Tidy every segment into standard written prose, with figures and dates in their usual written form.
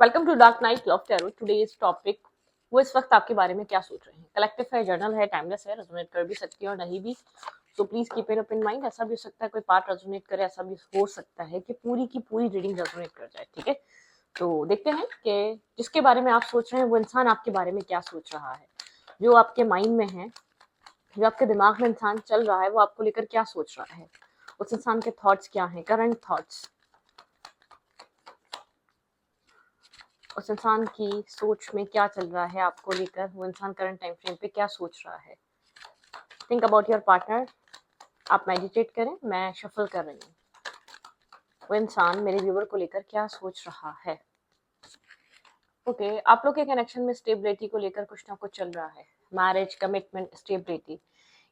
Welcome to dark night love tarot. Today's topic, वो इस वक्त आपके बारे में क्या सोच रहे हैं। कलेक्टिव है, जर्नल है, टाइमलेस है, रेजोनेट कर भी सकती है और नहीं भी। So please keep it up in mind. ऐसा भी हो सकता है कोई पार्ट रेजोनेट करे, ऐसा भी हो सकता है कि पूरी की पूरी रीडिंग रेजोनेट कर जाए। ठीक है, तो देखते हैं कि जिसके बारे में आप सोच रहे हैं वो इंसान आपके बारे में क्या सोच रहा है। जो आपके माइंड में है, जो आपके दिमाग में इंसान चल रहा है, वो आपको लेकर क्या सोच रहा है। उस इंसान के थॉट्स क्या हैं, करंट थॉट्स। उस इंसान की सोच में क्या चल रहा है आपको लेकर, वो इंसान करंट टाइम फ्रेम पे क्या सोच रहा है। Think about your partner. आप मेडिटेट करें, मैं शफल कर रही हूँ। वो इंसान मेरे व्यूवर को लेकर क्या सोच रहा है। ओके, आप लोग के कनेक्शन में स्टेबिलिटी को लेकर कुछ ना कुछ चल रहा है। Marriage, commitment, stability.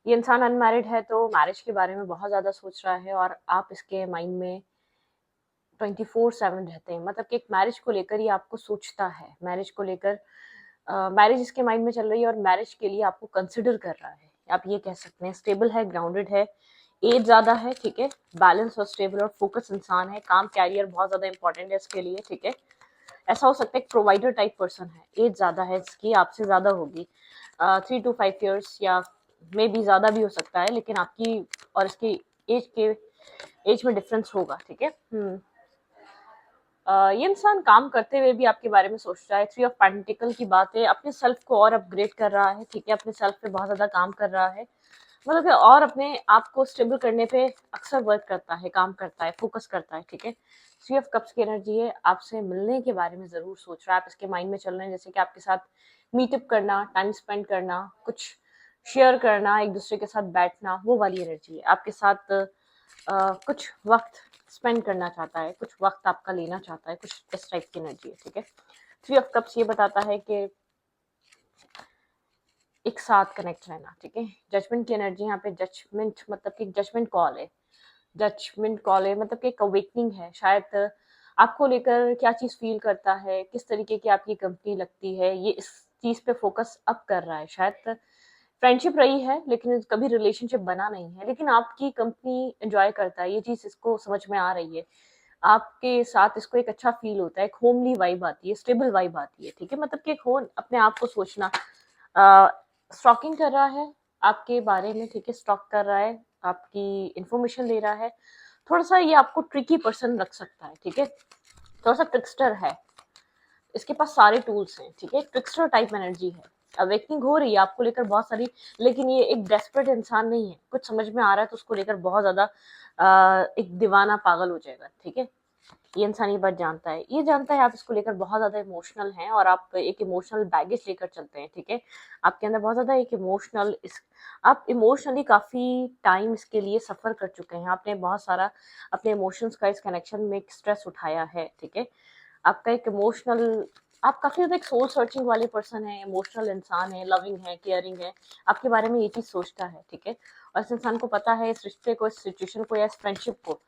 ये इंसान अनमैरिड है तो मैरिज के बारे में बहुत ज्यादा सोच रहा है और आप इसके माइंड में 24/7 रहते हैं। मतलब कि एक मैरिज को लेकर ही आपको सोचता है, मैरिज को लेकर मैरिज इसके माइंड में चल रही है और मैरिज के लिए आपको कंसिडर कर रहा है। आप ये कह सकते हैं स्टेबल है, ग्राउंडेड है, एज ज्यादा है। ठीक है, बैलेंस और स्टेबल और फोकस इंसान है। काम, कैरियर बहुत ज्यादा इंपॉर्टेंट है इसके लिए। ठीक है, ऐसा हो सकता है एक प्रोवाइडर टाइप पर्सन है। एज ज्यादा है इसकी, आपसे ज्यादा होगी, 3 to 5 years या मे बी ज्यादा भी हो सकता है, लेकिन आपकी और इसकी एज में डिफरेंस होगा। ठीक है। ये इंसान काम करते हुए भी आपके बारे में सोच रहा है। 3 of Pentacle की बात है, अपने सेल्फ को और अपग्रेड कर रहा है। ठीक है, अपने सेल्फ पे बहुत ज्यादा काम कर रहा है। मतलब कि और अपने आप को स्टेबल करने पे अक्सर वर्क करता है, काम करता है, फोकस करता है। ठीक है, 3 of Cups की एनर्जी है, आपसे मिलने के बारे में जरूर सोच रहा है। आप इसके माइंड में चल रहे हैं, जैसे कि आपके साथ मीटअप करना, टाइम स्पेंड करना, कुछ शेयर करना, एक दूसरे के साथ बैठना, वो वाली एनर्जी है। आपके साथ कुछ वक्त स्पेंड करना चाहता है, कुछ वक्त आपका लेना चाहता है, कुछ इस टाइप की एनर्जी है। ठीक है, 3 of Cups ये बताता है कि एक साथ कनेक्ट रहना। ठीक है, जजमेंट की एनर्जी यहाँ पे, जजमेंट मतलब कि जजमेंट कॉल है। जजमेंट कॉल है मतलब कि एक अवेकनिंग है। शायद आपको लेकर क्या चीज फील करता है, किस तरीके की आपकी कंपनी लगती है, ये इस चीज पे फोकस अब कर रहा है। शायद फ्रेंडशिप रही है लेकिन कभी रिलेशनशिप बना नहीं है, लेकिन आपकी कंपनी एंजॉय करता है। ये चीज इसको समझ में आ रही है। आपके साथ इसको एक अच्छा फील होता है, एक होमली वाइब आती है, स्टेबल वाइब आती है। ठीक है, मतलब कि एक हो अपने आप को सोचना। स्टॉकिंग कर रहा है आपके बारे में। ठीक है, स्टॉक कर रहा है, आपकी इंफॉर्मेशन ले रहा है। थोड़ा सा ये आपको ट्रिकी पर्सन रख सकता है। ठीक है, थोड़ा सा ट्रिक्स्टर है, इसके पास सारे टूल्स हैं। ठीक है, ट्रिक्स्टर टाइप एनर्जी है। अवेकनिंग हो रही है आपको लेकर बहुत सारी, लेकिन ये एक डेस्परेट इंसान नहीं है। कुछ समझ में आ रहा है तो उसको लेकर बहुत ज्यादा एक दीवाना पागल हो जाएगा। ठीक है, ये इंसान ये बात जानता है, ये जानता है आप इसको लेकर बहुत ज्यादा इमोशनल हैं और आप एक इमोशनल बैगेज लेकर चलते हैं। ठीक है, आपके अंदर बहुत ज्यादा एक इमोशनल आप इमोशनली काफी टाइम इसके लिए सफर कर चुके हैं। आपने बहुत सारा अपने इमोशंस का इस कनेक्शन में एक स्ट्रेस उठाया है। ठीक है, आपका एक इमोशनल, आप काफी ज्यादा एक सोल सर्चिंग वाले पर्सन है, इमोशनल इंसान है, लविंग है, केयरिंग है। आपके बारे में ये चीज सोचता है। ठीक है, और इस इंसान को पता है इस रिश्ते को, इस सिचुएशन को या इस फ्रेंडशिप को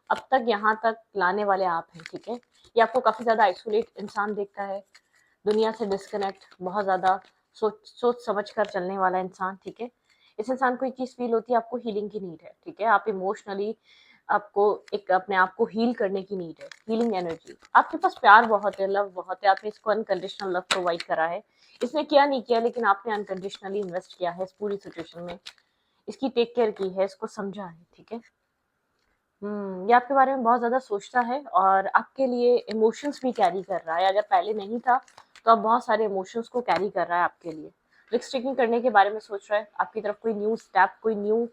अब तक यहाँ तक लाने वाले आप हैं। ठीक है, ये आपको काफी ज्यादा आइसोलेट इंसान देखता है, दुनिया से डिस्कनेक्ट, बहुत ज्यादा सोच समझ कर चलने वाला इंसान। ठीक है, इस इंसान को एक चीज फील होती है, आपको हीलिंग की नीड है। ठीक है, आप इमोशनली, आपको एक अपने आप को हील करने की नीड है, हीलिंग एनर्जी। आपके पास प्यार बहुत है, लव बहुत है, आपने इसको अनकंडीशनल लव प्रोवाइड करा है। इसने किया नहीं किया, लेकिन आपने अनकंडीशनली इन्वेस्ट किया है इस पूरी सिचुएशन में, इसकी टेक केयर की है, इसको समझा है। ठीक है, ये आपके बारे में बहुत ज़्यादा सोचता है और आपके लिए इमोशंस भी कैरी कर रहा है। अगर पहले नहीं था तो अब बहुत सारे इमोशंस को कैरी कर रहा है आपके लिए। रिस्क टेकिंग करने के बारे में सोच रहा है, आपकी तरफ कोई न्यू स्टेप, कोई न्यू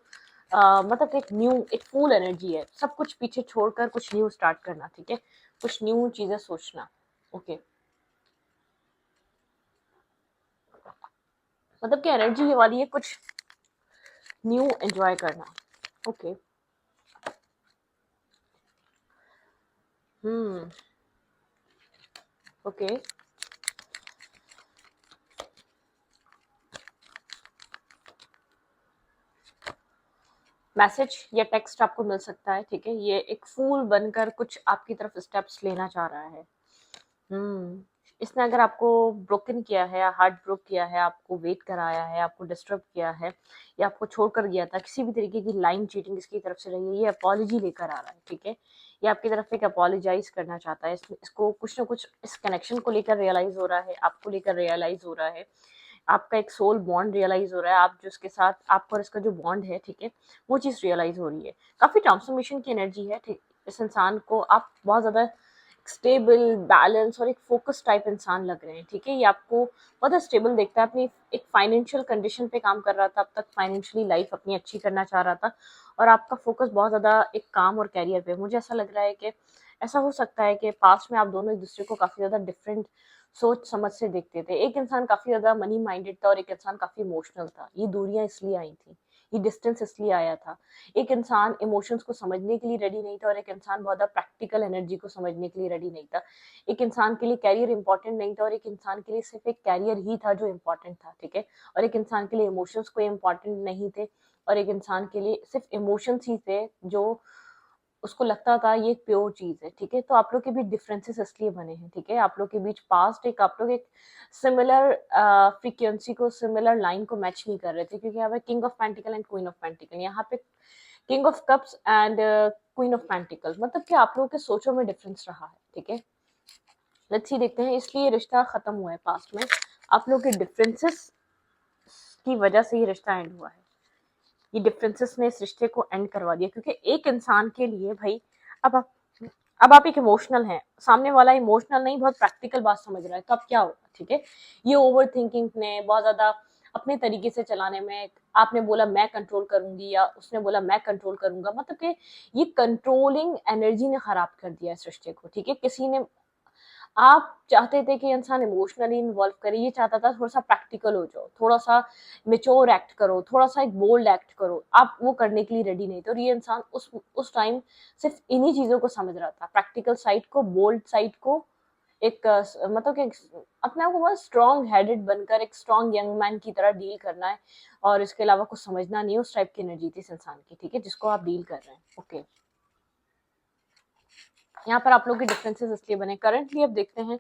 मतलब एक न्यू, एक फुल एनर्जी है, सब कुछ पीछे छोड़कर कुछ न्यू स्टार्ट करना। ठीक है, कुछ न्यू चीजें सोचना। ओके, मतलब कि एनर्जी ये वाली है, कुछ न्यू एंजॉय करना। ओके, हम्म ओके, मैसेज या टेक्स्ट आपको मिल सकता है। ठीक है, ये एक फूल बनकर कुछ आपकी तरफ स्टेप्स लेना चाह रहा है। हम्म इसने अगर आपको ब्रोकन किया है, हार्ट ब्रोक किया है, आपको वेट कराया है, आपको डिस्टर्ब किया है या आपको छोड़कर गया था, किसी भी तरीके की लाइन चीटिंग इसकी तरफ से रही है, ये अपॉलॉजी लेकर आ रहा है। ठीक है, ये आपकी तरफ से एक अपोलोजाइज करना चाहता है, इसको कुछ ना कुछ इस कनेक्शन को लेकर रियलाइज हो रहा है, आपको लेकर रियलाइज हो रहा है, आपका एक सोल बॉन्ड रियलाइज हो रहा है, आप जो इसके साथ आपका और इसका जो बॉन्ड है, ठीक है, वो चीज़ रियलाइज हो रही है। काफ़ी ट्रांसफॉर्मेशन की एनर्जी है, ठीक। इस इंसान को आप बहुत ज़्यादा स्टेबल, बैलेंस और एक फोकस टाइप इंसान लग रहे हैं, ठीक है। ये आपको बहुत स्टेबल देखता है, अपनी एक फाइनेंशियल कंडीशन पे काम कर रहा था, अब तक फाइनेंशियली लाइफ अपनी अच्छी करना चाह रहा था, और आपका फोकस बहुत ज़्यादा एक काम और कैरियर पे। मुझे ऐसा लग रहा है कि ऐसा हो सकता है कि पास्ट में आप दोनों एक दूसरे को काफ़ी ज़्यादा डिफरेंट सोच समझ से देखते थे। एक इंसान काफ़ी ज़्यादा मनी माइंडेड था और एक इंसान काफ़ी इमोशनल था। ये दूरियाँ इसलिए आई थी, ये डिस्टेंस इसलिए आया था। एक इंसान इमोशंस को समझने के लिए रेडी नहीं था और एक इंसान बहुत ज़्यादा प्रैक्टिकल एनर्जी को समझने के लिए रेडी नहीं था। एक इंसान के लिए कैरियर इंपॉर्टेंट नहीं था और एक इंसान के लिए सिर्फ एक कैरियर ही था जो इम्पोर्टेंट था, ठीक है। और एक इंसान के लिए इमोशंस कोई इम्पोर्टेंट नहीं थे और एक इंसान के लिए सिर्फ इमोशंस ही थे जो उसको लगता था ये एक प्योर चीज है, ठीक है। तो आप लोग के बीच डिफरेंसेस इसलिए बने हैं, ठीक है। आप लोग के बीच पास्ट एक आप लोग एक सिमिलर फ्रीक्वेंसी को, सिमिलर लाइन को मैच नहीं कर रहे थे, क्योंकि यहाँ पे king of pentacle and queen of pentacle, यहाँ पे king of cups and queen of pentacle, मतलब कि आप लोगों के सोचों में डिफरेंस रहा है, ठीक है। लेट्स सी देखते हैं, इसलिए रिश्ता खत्म हुआ है पास्ट में, आप लोग के डिफरेंसेस की वजह से ये रिश्ता एंड हुआ है। ये डिफरेंसेस ने इस रिश्ते को एंड करवा दिया, क्योंकि एक इंसान के लिए भाई, अब आप अब आप एक इमोशनल हैं, सामने वाला इमोशनल नहीं, बहुत प्रैक्टिकल बात समझ रहा है, तो अब क्या होगा, ठीक है। ये ओवर थिंकिंग ने बहुत ज्यादा अपने तरीके से चलाने में, आपने बोला मैं कंट्रोल करूंगी या उसने बोला मैं कंट्रोल करूंगा, मतलब कि ये कंट्रोलिंग एनर्जी ने खराब कर दिया इस रिश्ते को, ठीक है। किसी ने, आप चाहते थे कि इंसान इमोशनली इन्वॉल्व करे, ये चाहता था थोड़ा सा प्रैक्टिकल हो जाओ, थोड़ा सा मेच्योर एक्ट करो, थोड़ा सा एक बोल्ड एक्ट करो, आप वो करने के लिए रेडी नहीं थे। और ये इंसान उस टाइम सिर्फ इन्हीं चीजों को समझ रहा था, प्रैक्टिकल साइड को, बोल्ड साइड को, एक मतलब कि अपने आप को बहुत स्ट्रॉन्ग हेडेड बनकर एक स्ट्रॉन्ग यंग मैन की तरह डील करना है, और इसके अलावा कुछ समझना नहीं, उस टाइप की एनर्जी थी इस इंसान की, ठीक है, जिसको आप डील कर रहे हैं। ओके, यहाँ पर आप लोग के डिफरेंसेस इसलिए बने। करंटली अब देखते हैं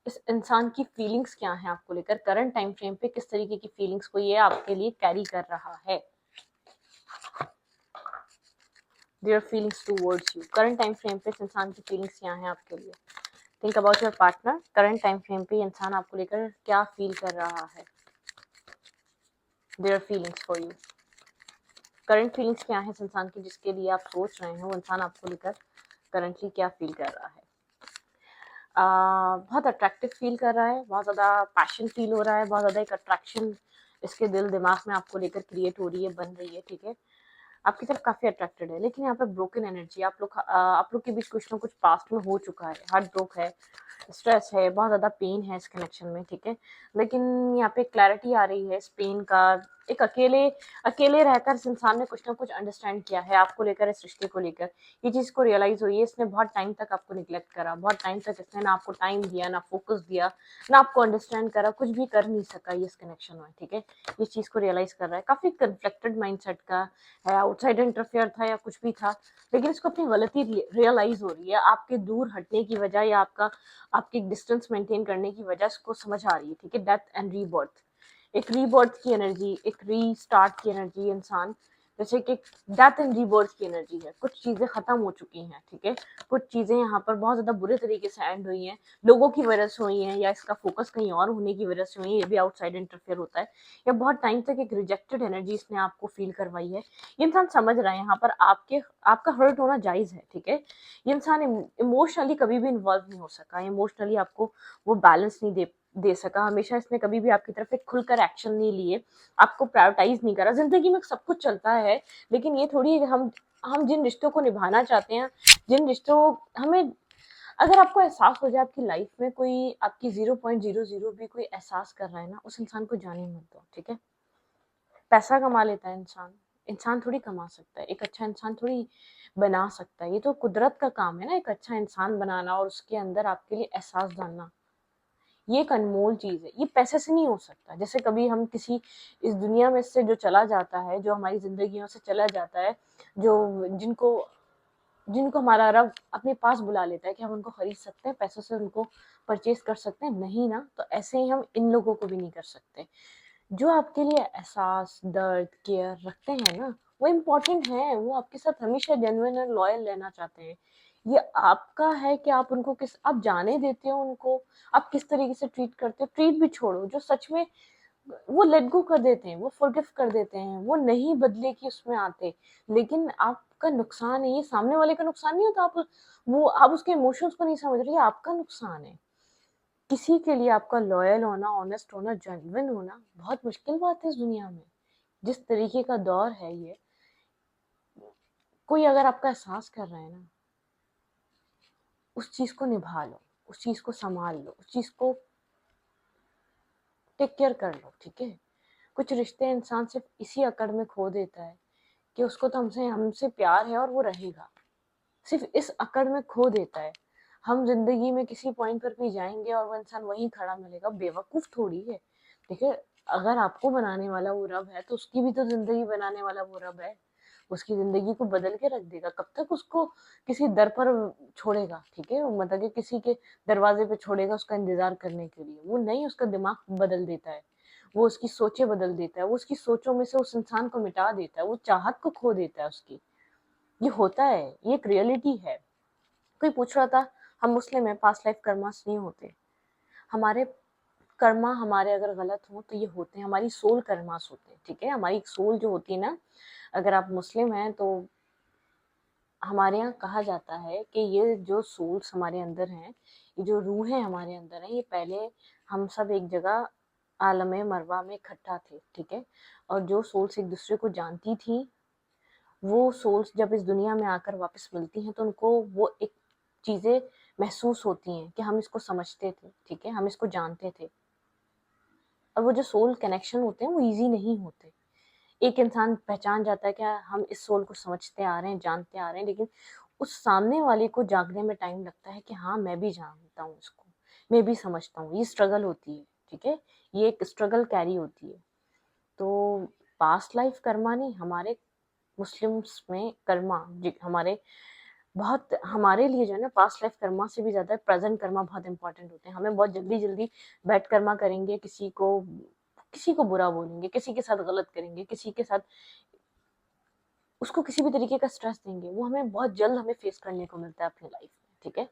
इस इंसान की फीलिंग्स क्या है आपको लेकर, करंट टाइम फ्रेम पे किस तरीके की फीलिंग्स को ये आपके लिए कैरी कर रहा है। Their feelings towards you, current time frame पे इस इंसान की फीलिंग्स क्या है आपके लिए। Think about your partner, current time frame पे इंसान आपको लेकर क्या फील कर रहा है। Their feelings for you, current feelings क्या है इस इंसान की जिसके लिए आप सोच रहे हैं, वो इंसान आपको लेकर करंटली क्या फील कर रहा है। बहुत अट्रैक्टिव फील कर रहा है, बहुत ज़्यादा पैशन फील हो रहा है, बहुत ज़्यादा एक अट्रैक्शन इसके दिल दिमाग में आपको लेकर क्रिएट हो रही है, बन रही है, ठीक है। आपकी तरफ काफ़ी अट्रैक्टेड है, लेकिन यहाँ पे ब्रोकन एनर्जी, आप लोग के बीच कुछ ना कुछ पास्ट में हो चुका है, हार्ट ब्रोक है, स्ट्रेस है, बहुत ज़्यादा पेन है इस कनेक्शन में, ठीक है। लेकिन यहाँ पे क्लैरिटी आ रही है इस पेन का, एक अकेले अकेले रहकर इस इंसान ने कुछ ना कुछ अंडरस्टैंड किया है आपको लेकर, इस रिश्ते को लेकर ये चीज़ को रियलाइज हुई है। इसने बहुत टाइम तक आपको निगलेक्ट करा, बहुत टाइम तक इसने ना आपको टाइम दिया, ना फोकस दिया, ना आपको अंडरस्टैंड करा, कुछ भी कर नहीं सका ये इस कनेक्शन में, ठीक है। इस चीज़ को रियलाइज कर रहा है, काफ़ी कन्फ्लिक्टेड माइंडसेट का है, आउटसाइड इंटरफेयर था या कुछ भी था, लेकिन इसको अपनी गलती रियलाइज हो रही है, आपके दूर हटने की वजह या आपकी डिस्टेंस मेंटेन करने की वजह इसको समझ आ रही है, ठीक है। डेथ एंड रीबर्थ, एक रीबर्थ की एनर्जी, एक रीस्टार्ट की एनर्जी, इंसान जैसे कि डेथ एंड रीबर्थ की एनर्जी है, कुछ चीजें खत्म हो चुकी हैं, ठीक है। कुछ चीजें यहाँ पर बहुत ज्यादा बुरे तरीके से एंड हुई हैं, लोगों की वजह से हुई हैं, या इसका फोकस कहीं और होने की वजह से हुई है, ये भी आउटसाइड इंटरफेयर होता है, या बहुत टाइम तक एक रिजेक्टेड एनर्जी इसने आपको फील करवाई है। ये इंसान समझ रहा है यहाँ पर आपका हर्ट होना जायज है, ठीक है। ये इंसान इमोशनली कभी भी इन्वॉल्व नहीं हो सका, इमोशनली आपको वो बैलेंस नहीं दे सका, हमेशा इसने कभी भी आपकी तरफ एक खुलकर एक्शन नहीं लिए, आपको प्रायोरिटाइज नहीं करा। जिंदगी में सब कुछ चलता है, लेकिन ये थोड़ी हम जिन रिश्तों को निभाना चाहते हैं, जिन रिश्तों हमें, अगर आपको एहसास हो जाए आपकी लाइफ में कोई आपकी 0.00 भी कोई एहसास कर रहा है ना, उस इंसान को जाने मत दो, ठीक है। पैसा कमा लेता है इंसान, इंसान थोड़ी कमा सकता है, एक अच्छा इंसान थोड़ी बना सकता है, ये तो कुदरत का काम है ना, एक अच्छा इंसान बनाना और उसके अंदर आपके लिए एहसास डालना, ये एक अनमोल चीज है, ये पैसे से नहीं हो सकता। जैसे कभी हम किसी इस दुनिया में से जो चला जाता है, जो हमारी जिंदगियों से चला जाता है, जो जिनको जिनको हमारा रब अपने पास बुला लेता है, कि हम उनको खरीद सकते हैं पैसों से, उनको परचेज कर सकते हैं, नहीं ना। तो ऐसे ही हम इन लोगों को भी नहीं कर सकते, जो आपके लिए एहसास, दर्द, केयर रखते हैं ना, वो इम्पोर्टेंट है, वो आपके साथ हमेशा जेन्युइन और लॉयल रहना चाहते हैं। ये आपका है कि आप उनको आप जाने देते हो उनको, आप किस तरीके से ट्रीट करते हो। ट्रीट भी छोड़ो, जो सच में वो लेट गो कर देते हैं, वो फॉरगिव कर देते हैं, वो नहीं बदले की उसमें आते, लेकिन आपका नुकसान है, ये सामने वाले का नुकसान नहीं होता। आप उसके इमोशंस को नहीं समझ रहे, ये आपका नुकसान है। किसी के लिए आपका लॉयल होना, ऑनेस्ट होना, जेन्युइन होना बहुत मुश्किल बात है इस दुनिया में। जिस तरीके का दौर है ये, कोई अगर आपका एहसास कर रहा है ना, उस चीज को निभा लो, उस चीज को संभाल लो, उस चीज को टेक केयर कर लो, ठीक है। कुछ रिश्ते इंसान सिर्फ इसी अकड़ में खो देता है कि उसको तो हमसे हमसे प्यार है और वो रहेगा, सिर्फ इस अकड़ में खो देता है। हम जिंदगी में किसी पॉइंट पर भी जाएंगे और वो इंसान वहीं खड़ा मिलेगा, बेवकूफ थोड़ी है। देखिए, अगर आपको बनाने वाला वो रब है तो उसकी भी तो जिंदगी बनाने वाला वो रब है। उसकी जिंदगी को बदल के रख देगा। कब तक उसको किसी दर पर छोड़ेगा, ठीक है, मतलब कि किसी के दरवाजे पे छोड़ेगा उसका इंतजार करने के लिए? वो नहीं, उसका दिमाग बदल देता है, वो उसकी सोचें बदल देता है, वो उसकी सोचों में से उस इंसान को मिटा देता है, वो चाहत को खो देता है उसकी। ये होता है, ये एक रियलिटी है। कोई पूछ रहा था, हम मुस्लिम हैं, पास्ट लाइफ कर्मास नहीं होते। हमारे कर्मा हमारे अगर गलत हो तो ये होते हैं, हमारी सोल कर्मास होते हैं, ठीक है। हमारी सोल जो होती है ना, अगर आप मुस्लिम हैं तो हमारे यहाँ कहा जाता है कि ये जो सोल्स हमारे अंदर हैं, ये जो रूहें हमारे अंदर हैं, ये पहले हम सब एक जगह आलम मरवा में इकट्ठा थे, ठीक है। और जो सोल्स एक दूसरे को जानती थी, वो सोल्स जब इस दुनिया में आकर वापस मिलती हैं तो उनको वो एक चीजें महसूस होती हैं कि हम इसको समझते थे, ठीक है, हम इसको जानते थे। और वो जो सोल कनेक्शन होते हैं वो इजी नहीं होते। एक इंसान पहचान जाता है कि हम इस सोल को समझते आ रहे हैं, जानते आ रहे हैं, लेकिन उस सामने वाले को जागने में टाइम लगता है कि हाँ, मैं भी जानता हूँ इसको, मैं भी समझता हूँ। ये स्ट्रगल होती है, ठीक है, ये एक स्ट्रगल कैरी होती है। तो पास्ट लाइफ कर्मा नहीं, हमारे मुस्लिम्स में कर्मा हमारे बहुत, हमारे लिए जो है ना, पास्ट लाइफ कर्मा से भी ज्यादा प्रेजेंट कर्मा बहुत इंपॉर्टेंट होते हैं। हमें बहुत जल्दी जल्दी बैड कर्मा करेंगे, किसी को बुरा बोलेंगे, किसी के साथ गलत करेंगे, किसी के साथ उसको किसी भी तरीके का स्ट्रेस देंगे, वो हमें बहुत जल्द हमें फेस करने को मिलता है अपनी लाइफ में, ठीक है।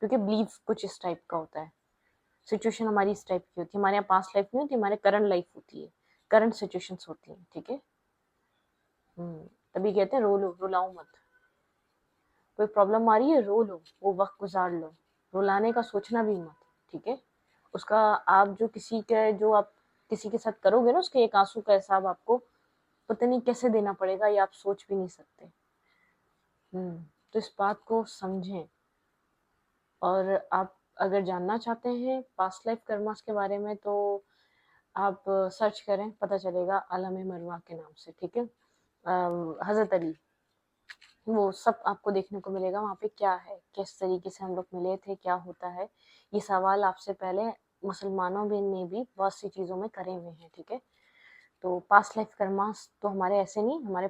क्योंकि बिलीव कुछ इस टाइप का होता है, सिचुएशन हमारी इस टाइप की होती है। हमारे यहाँ पास्ट लाइफ नहीं होती, हमारे करंट लाइफ होती है, करंट सिचुएशंस होती हैं, ठीक है। तभी कहते हैं रो लो, रुलाओ मत। कोई प्रॉब्लम आ रही है, रो लो, वो वक्त गुजार लो, रुलाने का सोचना भी मत, ठीक है। उसका आप जो आप किसी के साथ करोगे ना, उसके एक आंसू का हिसाब आपको पता नहीं कैसे देना पड़ेगा, ये आप सोच भी नहीं सकते। तो इस बात को समझें। और आप अगर जानना चाहते हैं पास्ट लाइफ कर्मास के बारे में तो आप सर्च करें, पता चलेगा आलम मरवा के नाम से, ठीक है। हजरत अली, वो सब आपको देखने को मिलेगा वहाँ पे, क्या है, किस तरीके से हम लोग मिले थे, क्या होता है। ये सवाल आपसे पहले मुसलमानों ने भी बहुत सी चीज़ों में करे हुए हैं, ठीक है। तो पास्ट लाइफ कर्मास तो हमारे ऐसे नहीं, हमारे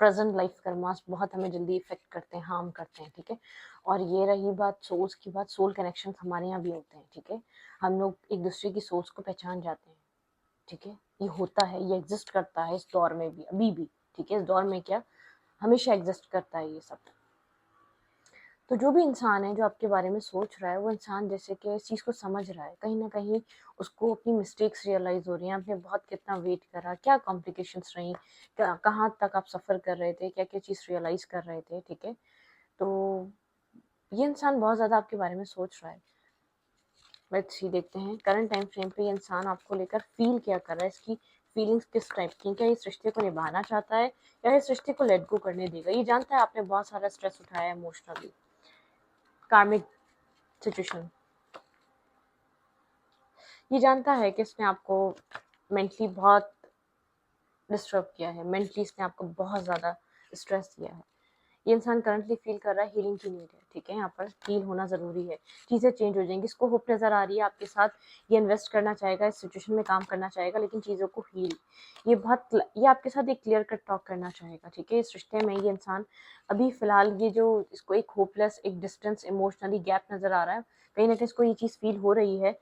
प्रेजेंट लाइफ कर्मास बहुत हमें जल्दी इफेक्ट करते हैं, हार्म करते हैं, ठीक है। और ये रही बात सोल्स की बात, सोल कनेक्शन हमारे यहाँ भी होते हैं, ठीक है। हम लोग एक दूसरे की सोल्स को पहचान जाते हैं, ठीक है। ये होता है, ये एग्जिस्ट करता है इस दौर में भी, अभी भी, ठीक है। इस दौर में क्या, हमेशा एग्जिस्ट करता है ये सब। तो जो भी इंसान है जो आपके बारे में सोच रहा है, वो इंसान जैसे कि इस चीज़ को समझ रहा है, कहीं ना कहीं उसको अपनी मिस्टेक्स रियलाइज हो रही हैं। आपने बहुत कितना वेट करा, क्या कॉम्प्लिकेशंस रही, कहाँ तक आप सफ़र कर रहे थे, क्या क्या चीज़ रियलाइज कर रहे थे, ठीक है। तो ये इंसान बहुत ज़्यादा आपके बारे में सोच रहा है। लेट्स सी, देखते हैं करंट टाइम फ्रेम पे ये इंसान आपको लेकर फील क्या कर रहा है, इसकी फीलिंग्स किस टाइप की, क्या इस रिश्ते को निभाना चाहता है या इस रिश्ते को लेट गो करने देगा। ये जानता है आपने बहुत सारा स्ट्रेस उठाया है इमोशनली, कार्मिक सिचुएशन। ये जानता है कि इसने आपको मेंटली बहुत डिस्टर्ब किया है, मेंटली इसने आपको बहुत ज़्यादा स्ट्रेस दिया है। ये इंसान करंटली फील कर रहा है हीलिंग की नीड है, ठीक है। यहाँ पर हील होना ज़रूरी है, चीज़ें चेंज हो जाएंगी। इसको होप नज़र आ रही है आपके साथ, ये इन्वेस्ट करना चाहेगा, इस सिचुएशन में काम करना चाहेगा, लेकिन चीज़ों को हील, ये आपके साथ एक क्लियर कट टॉक करना चाहेगा, ठीक है। इस रिश्ते में ये इंसान अभी फ़िलहाल ये जो इसको एक होपलेस, एक डिस्टेंस, इमोशनली गैप नज़र आ रहा है, कहीं ना कहीं इसको ये चीज़ फील हो रही है,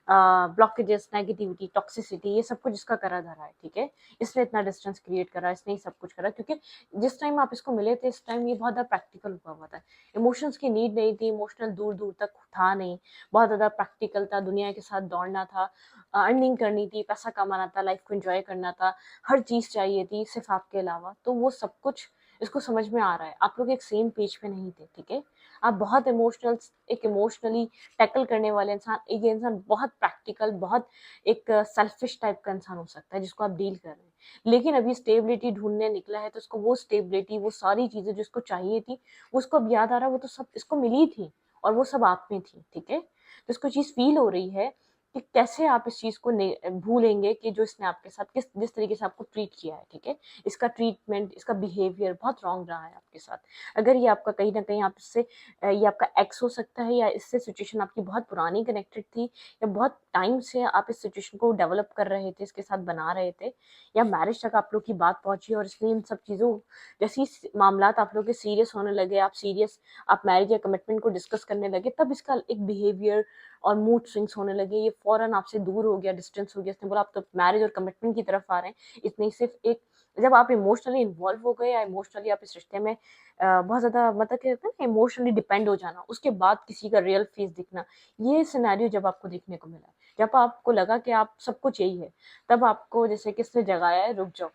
ब्लॉकेजेस, नेगेटिविटी, टॉक्सिसिटी, ये सब कुछ इसका करा धरा है, ठीक है। इसने इतना डिस्टेंस क्रिएट करा, इसने ही सब कुछ करा, क्योंकि जिस टाइम आप इसको मिले थे इस टाइम ये बहुत ज़्यादा प्रैक्टिकल हुआ था। इमोशंस की नीड नहीं थी, इमोशनल दूर दूर तक था नहीं, बहुत ज़्यादा प्रैक्टिकल था, दुनिया के साथ दौड़ना था, अर्निंग करनी थी, पैसा कमाना था, लाइफ को एंजॉय करना था, हर चीज़ चाहिए थी सिर्फ आपके अलावा। तो वो सब कुछ इसको समझ में आ रहा है। आप लोग एक सेम पेज पे नहीं थे, ठीक है। आप बहुत इमोशनल, एक इमोशनली टैकल करने वाले इंसान, एक इंसान बहुत प्रैक्टिकल, बहुत एक सेल्फिश टाइप का इंसान हो सकता है जिसको आप डील कर रहे हैं। लेकिन अभी स्टेबिलिटी ढूंढने निकला है तो उसको वो स्टेबिलिटी, वो सारी चीजें जो उसको चाहिए थी, वो उसको अब याद आ रहा है, वो तो सब इसको मिली थी और वो सब आप में थी, ठीक है। तो इसको चीज फील हो रही है कि कैसे आप इस चीज को भूलेंगे कि जो इसने आपके साथ जिस तरीके से आपको ट्रीट किया है, ठीक है। इसका ट्रीटमेंट, इसका बिहेवियर बहुत रॉन्ग रहा है आपके साथ। अगर ये आपका कहीं ना कहीं आप इससे ये आपका एक्स हो सकता है, या इससे सिचुएशन आपकी बहुत पुरानी कनेक्टेड थी, या बहुत टाइम से आप इस सिचुएशन को डेवलप कर रहे थे, इसके साथ बना रहे थे, या मैरिज तक आप लोग की बात पहुंची और इसलिए इन सब चीज़ों जैसी मामलात आप लोग के सीरियस होने लगे, आप सीरियस, आप मैरिज या कमिटमेंट को डिस्कस करने लगे, तब इसका एक बिहेवियर और मूड स्विंग्स होने लगे। ये फौरन आपसे दूर हो गया, डिस्टेंस हो गया। इसने बोला आप तो मैरिज और कमिटमेंट की तरफ आ रहे हैं। इतनी सिर्फ एक, जब आप इमोशनली इन्वॉल्व हो गए या इमोशनली आप इस रिश्ते में बहुत ज़्यादा, मतलब कहते हैं ना, इमोशनली डिपेंड हो जाना, उसके बाद किसी का रियल फेस दिखना, ये सिनेरियो जब आपको देखने को मिला, जब आपको लगा कि आप सब कुछ यही है, तब आपको जैसे किसने जगाया है, रुक जाओ,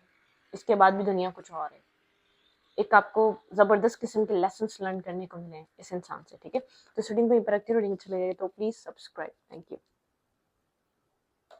इसके बाद भी दुनिया कुछ और है। एक आपको जबरदस्त किस्म के लेसन्स लर्न करने को मिले इस इंसान से, ठीक है। तो स्टूडिंग को रीडिंग अच्छी लगे तो प्लीज सब्सक्राइब। Thank you.